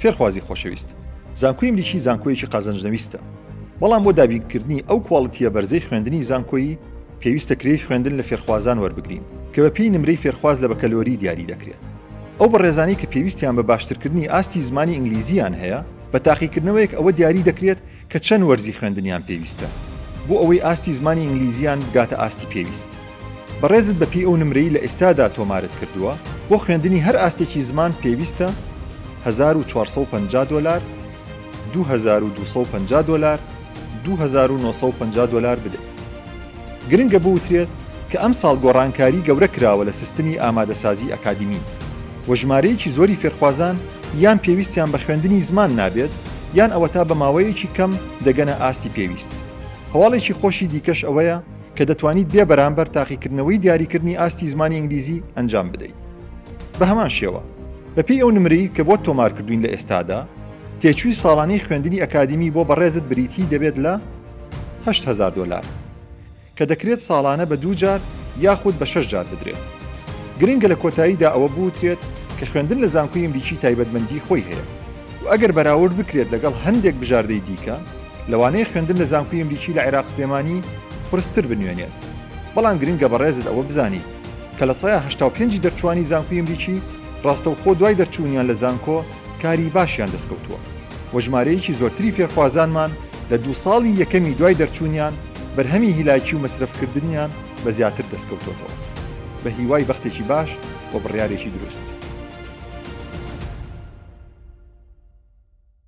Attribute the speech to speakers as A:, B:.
A: فێرخوازی خۆشەویست، زانکۆی ئەمریکی زانکۆیەکی قازانجنەویستە، بەڵام بۆ دابینکردنی ئەو کواڵیتیە بەرزەی خوێندنی زانکۆیی پێویستە کرێی خوێندن لە فێرخوازان وەربگرین کە بە پێی نمرەی فێرخواز لە بەکەلۆری دیاری دەکرێت. ئەو بەڕێزانی کە پێویستیان بە باشترکردنی ئاستی زمانی ئینگلیزییان هەیە بە تاقیکردنەوەیەک ئەوە دیاری دەکرێت کە چەند وەرزی خوێندنیان پێویستە بۆ ئەوەی ئاستی زمانی ئینگلیزییان بگاتە ئاستی پێویست. بەڕێزت بە پێی ئەو نمرەی لە ئێستادا تۆمارت کردووە بۆ خوێندنی هەر ئاستێکی زمان پێویستە $1450 $2250 $2950 بدەیت. گرنگە بوترێت کە ئەم ساڵ گۆڕانکاری گەورە کراوە لە سیستمی ئامادەسازی ئەکادمی و ژمارەیەکی زۆری فێرخوازان یان پێویستیان بە خوێندنی زمان نابێت یان ئەوە تا بە ماوەیەکی کەم دەگەنە ئاستی پێویست. هەواڵێکی خۆشی دیکەش ئەوەیە کە دەتوانیت بێ بەرامبەر تاقیکردنەوەی دیاریکردنی ئاستی زمانی ئینگلیزی ئەنجام بدەیت. بە هەمان شێوە بەپێی ئەو نمرەی کە بۆ تۆمار کردوین لە ئێستادا تێچووی ساڵانەی خوێندنی ئەکادمی بۆ بەڕێزت بریتی دەبێت لە $8,000 کە دەکرێت ساڵانە بە 2 جار یاخود بە 6 جار بدرێت. گرنگە لە کۆتاییدا ئەوە بوترێت کە خوێندن لە زانکۆی ئەمریکی تایبەتمەندی خۆی هەیە و ئەگەر بەراورد بکرێت لەگەڵ هەندێک بژاردەی دیکە لەوانەیە خوێندن لە زانکۆی ئەمریکی لە عێراق سلێمانی قورستر بنوێنێت. بەڵام گرنگە بەڕێزت ئەوە بزانیت کە لە سایە 85 دەرچوانی زانکۆی ئەمریکی ڕاستەوخۆ دوای دەرچوونیان لە زانکۆ کاری باشیان دەستکەوتووە و ژمارەیەکی زۆرتری فێرخوازانمان لە 2 ساڵی یەکەمی دوای دەرچوونیان بەرهەمی هیلاکی و مەسرفکردنیان بە زیاتر دەستکەوتۆتەوە بە هیوای بەختێکی باش و بڕیارێکی دروست.